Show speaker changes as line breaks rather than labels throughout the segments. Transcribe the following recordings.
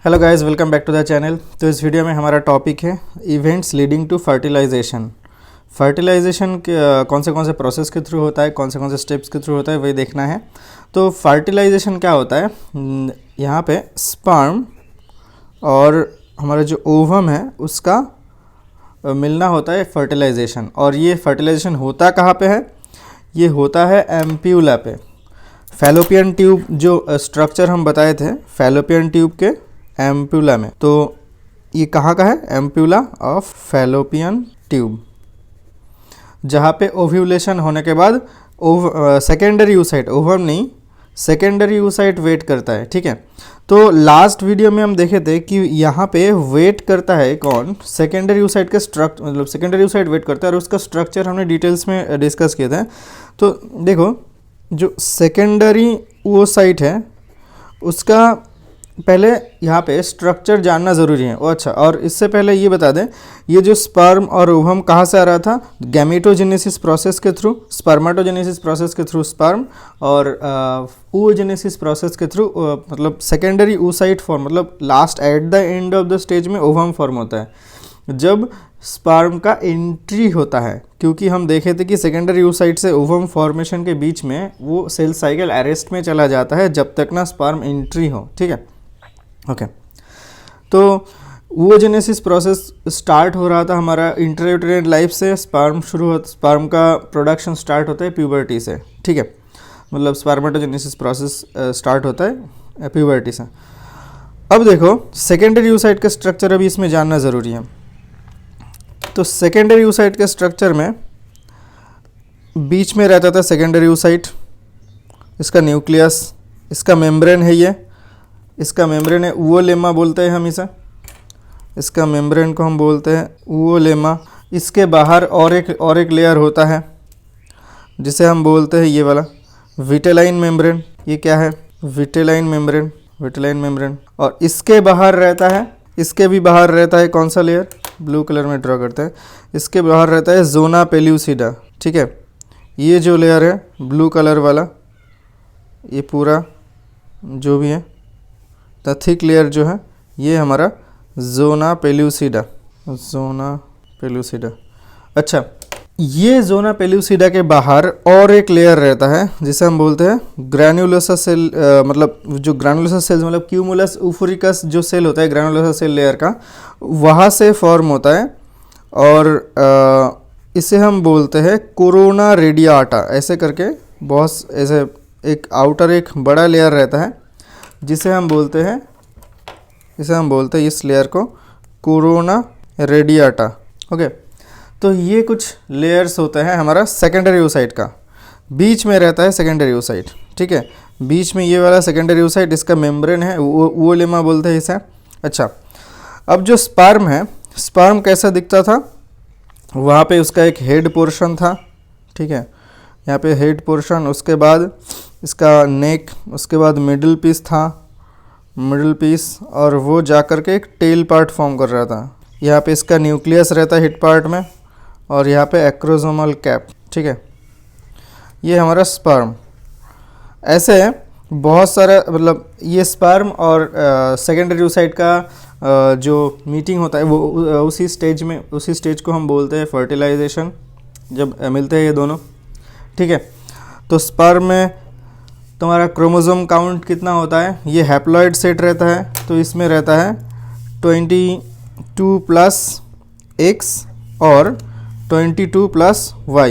Hello guys, welcome back to the channel. तो इस video में हमारा टॉपिक है events leading to fertilisation. Fertilisation कौन से प्रोसेस के थ्रू होता है, कौन से स्टेप्स के थ्रू होता है, वही देखना है। तो फर्टिलाइजेशन क्या होता है, यहाँ पे स्पर्म और हमारा जो ओवम है उसका मिलना होता है फर्टिलाइजेशन। और ये फर्टिलाइजेशन होता कहाँ पे है? ये होता है एम्प्यूला पे। फैलोपियन ट्यूब जो स्ट्रक्चर हम बताए थे, फैलोपियन ट्यूब के एम्प्यूला में। तो ये कहाँ का है? एम्प्यूला ऑफ फैलोपियन ट्यूब, जहाँ पे ओव्यूलेशन होने के बाद सेकेंडरी oocyte, ओवम नहीं, सेकेंडरी oocyte वेट करता है। ठीक है, तो लास्ट वीडियो में हम देखे थे कि यहाँ पे वेट करता है कौन? सेकेंडरी oocyte के स्ट्रक्चर, मतलब सेकेंडरी oocyte वेट करता है और उसका स्ट्रक्चर हमने डिटेल्स में डिस्कस किए थे। तो देखो, जो सेकेंडरी oocyte है उसका पहले यहाँ पे स्ट्रक्चर जानना ज़रूरी है। अच्छा, और इससे पहले ये बता दें, ये जो स्पर्म और ओवम कहाँ से आ रहा था? गैमेटोजेनेसिस प्रोसेस के थ्रू, स्पर्मेटोजेनेसिस प्रोसेस के थ्रू स्पर्म, और oogenesis प्रोसेस के थ्रू मतलब सेकेंडरी oocyte फॉर्म, मतलब last eight the end of the stage में ओवम फॉर्म होता है जब स्पर्म का एंट्री होता है। क्योंकि हम देखे थे कि सेकेंडरी oocyte से ओवम फॉर्मेशन के बीच में वो सेल साइकिल अरेस्ट में चला जाता है जब तक ना स्पर्म एंट्री हो। ठीक है, ओके। तो oogenesis प्रोसेस स्टार्ट हो रहा था हमारा इंट्रायूटेरिन लाइफ से। स्पर्म का प्रोडक्शन स्टार्ट होता है प्यूबर्टी से। ठीक है, मतलब स्पर्मेटोजेनेसिस प्रोसेस स्टार्ट होता है प्यूबर्टी से। अब देखो, सेकेंडरी oocyte का स्ट्रक्चर अभी इसमें जानना ज़रूरी है। तो सेकेंडरी oocyte के स्ट्रक्चर में बीच में रहता था सेकेंडरी oocyte, इसका न्यूक्लियस, इसका मेम्ब्रेन है, ये इसका मेम्ब्रेन है, ऊओलेमा बोलते हैं हम इसे। इसका मेम्ब्रेन को हम बोलते हैं ऊओलेमा। इसके बाहर और एक लेयर होता है जिसे हम बोलते हैं ये वाला विटेलाइन मेम्ब्रेन। ये क्या है? Vitelline membrane, vitelline membrane. और इसके बाहर रहता है, इसके भी बाहर रहता है कौन सा लेयर? ब्लू कलर में ड्रॉ करते हैं। इसके बाहर रहता है जोना पेल्यूसिडा। ठीक है, ये जो लेयर है ब्लू कलर वाला, ये पूरा जो भी है द थिक लेयर जो है, ये हमारा जोना पेल्यूसिडा, जोना पेल्यूसिडा। अच्छा, ये जोना पेल्यूसिडा के बाहर और एक लेयर रहता है जिसे हम बोलते हैं ग्रैन्युलोसा सेल। मतलब जो ग्रैन्युलोसा सेल्स, मतलब क्यूमुलस उफोरिकस जो सेल होता है ग्रैन्युलोसा सेल लेयर का, वहाँ से फॉर्म होता है। और इसे हम बोलते हैं कोरोना रेडियाटा, ऐसे करके बहुत ऐसे एक आउटर एक बड़ा लेयर रहता है जिसे हम बोलते हैं, इस लेयर को कोरोना रेडियाटा। ओके, तो ये कुछ लेयर्स होते हैं हमारा सेकेंडरी oocyte का। बीच में रहता है सेकेंडरी oocyte। ठीक है, बीच में ये वाला सेकेंडरी oocyte, इसका मेम्ब्रेन है, ऊओलेमा बोलते हैं इसे। अच्छा, अब जो स्पर्म है, स्पर्म कैसा दिखता था? वहाँ पे उसका एक हेड पोर्शन था। ठीक है, यहाँ पे हेड पोर्शन, उसके बाद इसका नेक, उसके बाद मिडिल पीस था, मिडिल पीस, और वो जाकर के एक टेल पार्ट फॉर्म कर रहा था। यहाँ पे इसका न्यूक्लियस रहता है हिड पार्ट में, और यहाँ पे एक्रोसोमल कैप। ठीक है, ये हमारा स्पर्म। ऐसे बहुत सारा, मतलब ये स्पर्म और सेकेंडरी oocyte का जो मीटिंग होता है वो उसी स्टेज को हम बोलते हैं फर्टिलाइजेशन, जब मिलते हैं ये दोनों। ठीक है, तो स्पर्म में तुम्हारा क्रोमोसोम काउंट कितना होता है? ये हैप्लॉइड सेट रहता है, तो इसमें रहता है 22 प्लस X और 22 प्लस Y।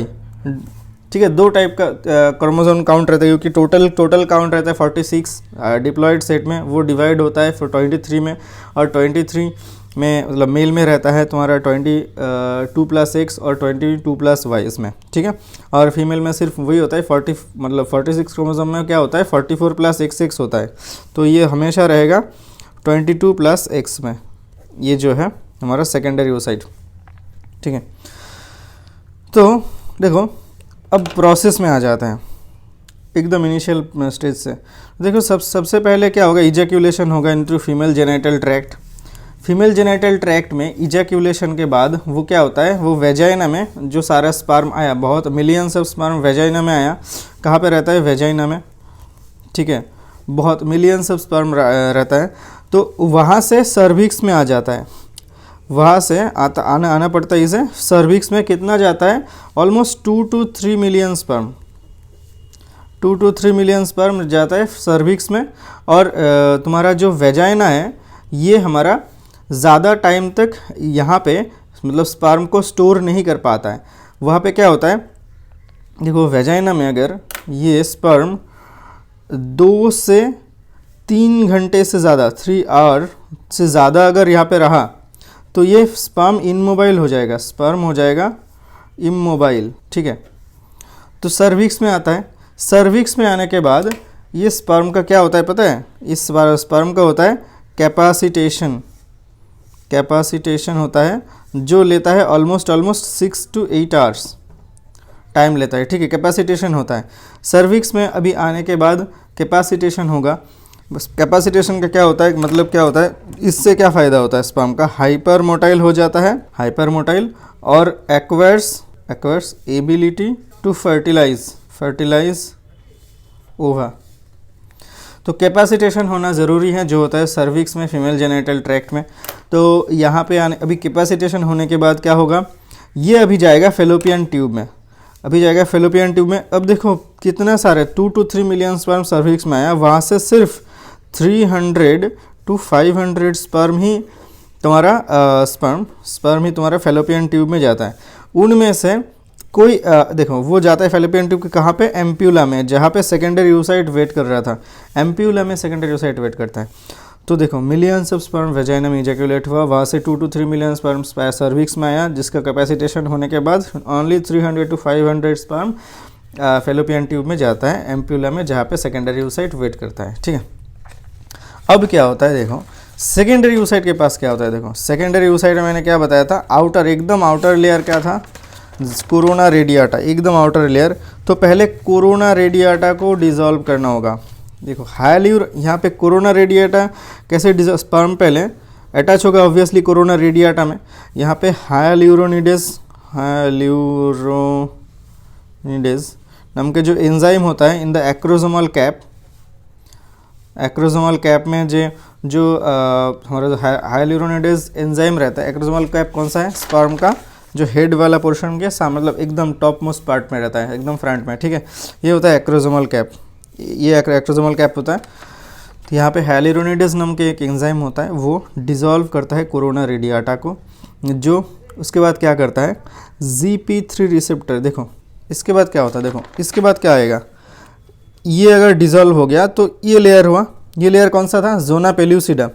ठीक है, दो टाइप का क्रोमोसोम काउंट रहता है, क्योंकि टोटल काउंट रहता है 46 डिप्लॉयड सेट में, वो डिवाइड होता है फिर 23 में, और 23 में मतलब मेल में रहता है तुम्हारा 22 प्लस X और 22 प्लस Y इसमें। ठीक है, और फीमेल में सिर्फ वही होता है 46 क्रोमोसोम में क्या होता है 44 प्लस XX होता है। तो ये हमेशा रहेगा 22 प्लस X में, ये जो है हमारा सेकेंडरी oocyte। ठीक है, तो देखो, अब प्रोसेस में आ जाते हैं एकदम इनिशियल स्टेज से। देखो, सबसे पहले क्या होगा? इजैक्यूलेशन होगा into female genital tract. Female genital tract में इजैक्यूलेशन के बाद वो क्या होता है, वो वेजाइना में जो सारा स्पर्म आया, बहुत मिलियंस ऑफ स्पर्म वेजाइना में आया। कहाँ पे रहता है? वेजाइना में। ठीक है, बहुत मिलियंस ऑफ स्पर्म रहता है। तो वहाँ से सर्विक्स में आ जाता है, वहाँ से आना पड़ता है इसे। सर्विक्स में कितना जाता है? Almost 2 to 3 million sperm, 2 to 3 million sperm जाता है सर्विक्स में। और तुम्हारा जो वेजाइना है ये हमारा ज़्यादा टाइम तक यहाँ पे मतलब स्पर्म को स्टोर नहीं कर पाता है। वहाँ पे क्या होता है, देखो वेजाइना में अगर ये स्पर्म 2 से 3 घंटे से ज़्यादा, 3 आवर से ज़्यादा अगर यहाँ पे रहा तो ये स्पर्म इमोबाइल हो जाएगा, स्पर्म हो जाएगा इमोबाइल, ठीक है। तो सर्विक्स में आता है। सर्विक्स में आने के बाद ये स्पर्म का क्या होता है पता है? इस बार स्पर्म का होता है कैपेसिटेशन, कैपेसिटेशन होता है जो लेता है ऑलमोस्ट 6 to 8 आवर्स टाइम लेता है, ठीक है। कैपेसिटेशन होता है सर्विक्स में। अभी आने के बाद कैपेसिटेशन होगा। बस कैपेसिटेशन का क्या होता है, मतलब क्या होता है, इससे क्या फ़ायदा होता है स्पर्म का? हाइपर मोटाइल हो जाता है, हाइपर मोटाइल, और एक्वायर्स एबिलिटी टू फर्टिलाइज ओवा। तो कैपेसिटेशन होना ज़रूरी है जो होता है सर्विक्स में, फीमेल जेनिटल ट्रैक्ट में। तो यहाँ पे आने अभी कैपेसिटेशन होने के बाद क्या होगा, ये अभी जाएगा फेलोपियन ट्यूब में, अभी जाएगा फेलोपियन ट्यूब में। अब देखो कितना सारे 2 to 3 मिलियन स्पर्म सर्विक्स में आया, वहाँ से सिर्फ 300 to 500 स्पर्म ही तुम्हारा स्पर्म ही तुम्हारा फेलोपियन ट्यूब में जाता है। उनमें से कोई देखो वो जाता है फेलोपियन ट्यूब के कहाँ पे? एम्प्यूला में, जहाँ पे सेकेंडरी यूसाइट वेट कर रहा था। एम्प्यूला में सेकेंडरी यूसाइट वेट करता है। तो देखो मिलियंस ऑफ स्पर्म वेजाइना में इजैकुलेट हुआ, वहाँ से 2 to 3 मिलियन स्पर्म सर्विक्स में आया, जिसका कैपेसिटेशन होने के बाद only 300 to 500 sperm fallopian tube में जाता है, एम्प्यूला में, जहाँ पे सेकेंडरी यूसाइट वेट करता है, ठीक है। अब क्या होता है देखो, सेकेंडरी यूसाइट के पास क्या होता है? देखो सेकेंडरी यूसाइट में मैंने क्या बताया था, आउटर, एकदम आउटर लेयर क्या था? कोरोना रेडियाटा, एकदम आउटर लेयर। तो पहले कोरोना रेडियाटा को डिसॉल्व करना होगा। देखो हाइल्यूर, यहाँ पे कोरोना रेडियाटा कैसे स्पर्म पहले अटैच होगा ऑब्वियसली कोरोना रेडियाटा में। यहाँ पे हाइल्यूरोनिडेज नाम के जो एंजाइम होता है in the acrosomal cap, acrosomal cap में जो हमारा हाइल्यूरोनिडेज एंजाइम रहता है। एक्रोसोमल कैप कौन सा है? स्पर्म का जो हेड वाला पोर्शन के सामने, मतलब एकदम टॉप मोस्ट पार्ट में रहता है, एकदम फ्रंट में, ठीक है। ये होता है एक्रोसोमल कैप, ये एक्रोसोमल कैप होता है। तो यहाँ पे हाइल्यूरोनिडेज नाम के एक एंजाइम होता है, वो डिसॉल्व करता है कोरोना रेडियाटा को, जो उसके बाद क्या करता है, GP3 रिसेप्टर। देखो इसके बाद क्या होता है, देखो इसके बाद क्या आएगा, ये अगर डिसॉल्व हो गया तो ये लेयर हुआ, ये लेयर कौन सा था? Zona pellucida.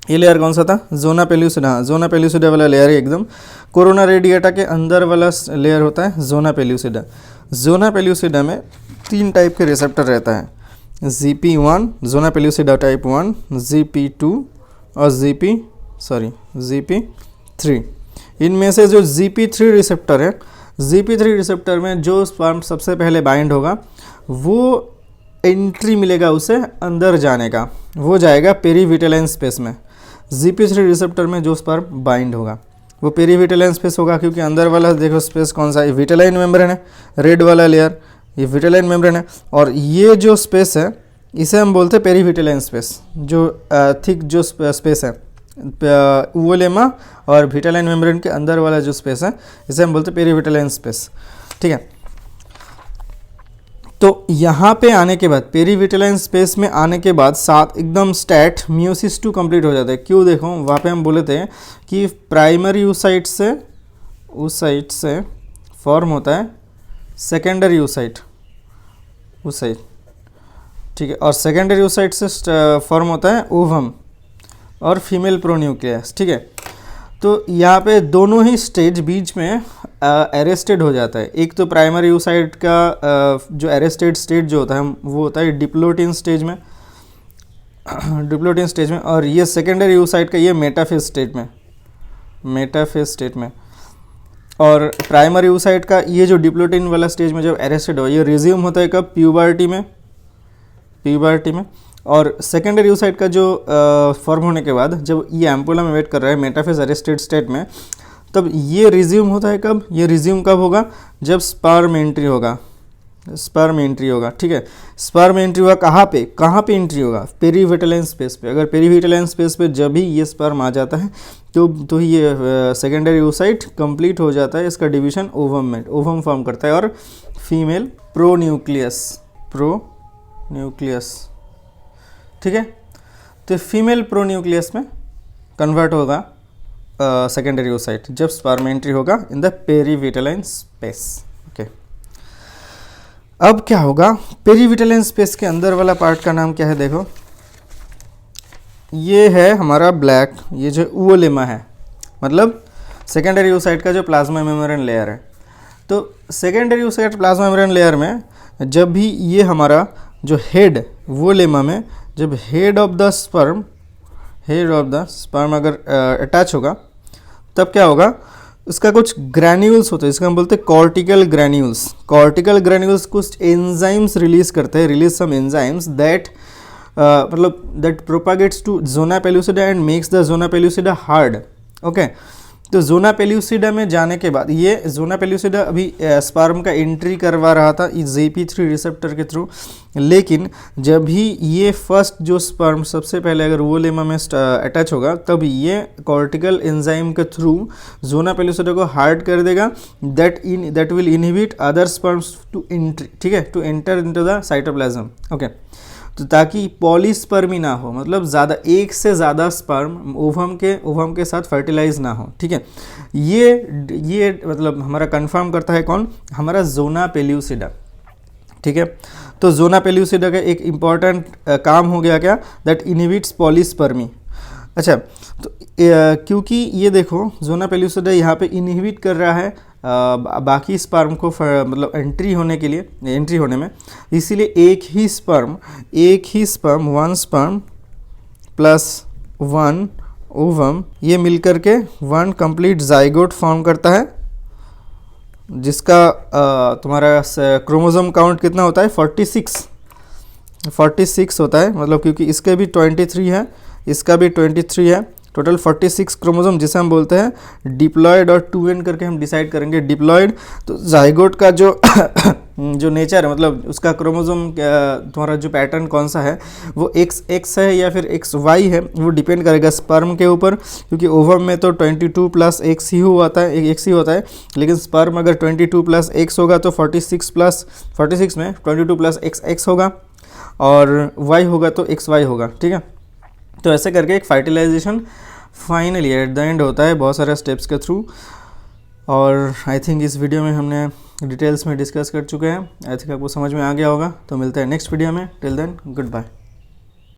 ये लेयर कौन सा था? Zona pellucida. हाँ, ज़ोना पेल्यूसिडा वाला लेयर है एकदम। कोरोना रेडिएटा के अंदर वाला लेयर होता है ज़ोना पेल्यूसिडा। ज़ोना पेल्यूसिडा में 3 टाइप के रिसेप्टर रहता है, GP1 zona pellucida type 1, GP2 और GP3। इनमें से जो GP3 रिसेप्टर है, GP3 रिसेप्टर में जो स्पर्म सबसे पहले बाइंड होगा वो एंट्री मिलेगा उसे अंदर जाने का, वो जाएगा पेरीविटेलाइन स्पेस में। GP3 रिसेप्टर में जो स्पर्म बाइंड होगा वो पेरीविटेलाइन स्पेस होगा, क्योंकि अंदर वाला देखो स्पेस कौन सा है, विटेलाइन मेम्ब्रेन है, रेड वाला लेयर ये विटेलाइन मेम्ब्रेन है, और ये जो स्पेस है इसे हम बोलते हैं पेरीविटेलाइन स्पेस। जो थिक जो स्पेस है ऊवोलेमा और विटेलाइन मेम्ब्रेन के अंदर वाला जो स्पेस है इसे हम बोलते हैं पेरीविटेलाइन स्पेस, ठीक है। तो यहाँ पे आने के बाद पेरीविटेलाइन स्पेस में आने के बाद साथ एकदम स्टैट मियोसिस 2 कंप्लीट हो जाता है। क्यों? देखो वहाँ पे हम बोले थे कि प्राइमरी यूसाइट से फॉर्म होता है सेकेंडरी यूसाइट, ठीक है, और सेकेंडरी यूसाइट से फॉर्म होता है ओवम और फीमेल प्रोन्यूक्लियस, ठीक है। तो यहाँ पे दोनों ही स्टेज बीच में अरेस्टेड हो जाता है। एक तो प्राइमरी यूसाइट का जो अरेस्टेड स्टेज जो होता है वो होता है डिप्लोटिन स्टेज में, और ये सेकेंडरी यूसाइट का ये मेटाफेज स्टेट में, और प्राइमरी यूसाइट का ये जो डिप्लोटिन वाला स्टेज में जब अरेस्टेड हो, ये रिज्यूम होता है कब? प्यूबर्टी में। और सेकेंडरी यूसाइट का जो फॉर्म होने के बाद जब ये एम्पुला में वेट कर रहा है मेटाफेज अरेस्टेड स्टेट में, तब ये रिज्यूम होता है कब? ये रिज्यूम कब होगा? जब स्पर्म एंट्री होगा, स्पर्म एंट्री होगा, ठीक है। स्पर्म एंट्री होगा कहाँ पे एंट्री होगा? पेरीविटालाइन स्पेस पे। अगर पेरीविटालाइन स्पेस पे जब भी ये स्पर्म आ जाता है तो ये सेकेंडरी oocyte कंप्लीट हो जाता है, इसका डिवीजन ओवम में, ओवम फॉर्म करता है और फीमेल प्रोन्यूक्लियस, ठीक है। तो फीमेल प्रोन्यूक्लियस में कन्वर्ट होगा सेकेंडरी oocyte जब स्पर्म एंट्री होगा इन द पेरीविटालाइन स्पेस, ओके। अब क्या होगा? पेरीविटालाइन स्पेस के अंदर वाला पार्ट का नाम क्या है? देखो, ये है हमारा ब्लैक, ये जो ऊओलेमा है, मतलब सेकेंडरी oocyte का जो प्लाज्मा मेम्ब्रेन लेयर है। तो secondary oocyte plasma membrane layer में जब भी ये हमारा जो हेड ऊओलेमा में जब हेड ऑफ द स्पर्म अगर अटैच होगा तब क्या होगा? इसका कुछ ग्रैन्यूल्स होते हैं, इसका हम बोलते हैं कॉर्टिकल ग्रैन्यूल्स कुछ एंजाइम्स रिलीज करते हैं, release some enzymes that that propagates to zona pellucida and makes the zona pellucida hard, okay. तो ज़ोना पेलुसिडा में जाने के बाद ये ज़ोना पेलुसिडा अभी स्पर्म का एंट्री करवा रहा था इस ZP3 रिसेप्टर के थ्रू, लेकिन जब भी ये फर्स्ट जो स्पर्म सबसे पहले अगर ऊओलेमा में अटैच होगा तब ये कॉर्टिकल एंजाइम के थ्रू ज़ोना पेलुसिडा को हार्ड कर देगा, that will inhibit other sperms to entry, ठीक है, to enter into the cytoplasm, okay. तो ताकि पॉलीस्पर्मी ना हो, मतलब ज़्यादा एक से ज़्यादा स्पर्म ओवम के साथ फर्टिलाइज ना हो, ठीक है। ये मतलब हमारा कंफर्म करता है कौन? हमारा ज़ोना पेल्यूसिडा, ठीक है। तो ज़ोना पेल्यूसिडा का एक इम्पॉर्टेंट काम हो गया क्या? That inhibits polyspermy. अच्छा, तो क्योंकि ये देखो ज़ोना पेल्यूसिडा यहाँ पे इनहिबिट कर रहा है बाकी स्पर्म को मतलब एंट्री होने में, इसीलिए एक ही sperm one sperm plus one ovum ये मिलकर के वन कंप्लीट जाइगोट फॉर्म करता है, जिसका तुम्हारा क्रोमोसोम काउंट कितना होता है? 46 होता है, मतलब क्योंकि इसके भी 23 है, इसका भी 23 है, टोटल 46 क्रोमोसोम, जिसे हम बोलते हैं डिप्लॉयड, और 2n करके हम डिसाइड करेंगे डिप्लॉयड। तो जाइगोट का जो जो नेचर है, मतलब उसका क्रोमोसोम तुम्हारा जो पैटर्न कौन सा है, वो XX है या फिर XY है, वो डिपेंड करेगा स्पर्म के ऊपर, क्योंकि ओवम में तो 22 + X ही होता है, लेकिन स्पर्म अगर 22 + X होगा तो 46 में 22 + XX होगा, और Y होगा तो XY होगा, ठीक है। तो ऐसे करके एक fertilisation finally at the end होता है बहुत सारे स्टेप्स के थ्रू, और आई थिंक इस वीडियो में हमने डिटेल्स में डिस्कस कर चुके हैं। आई थिंक आपको समझ में आ गया होगा। तो मिलते हैं नेक्स्ट वीडियो में। Till then good bye.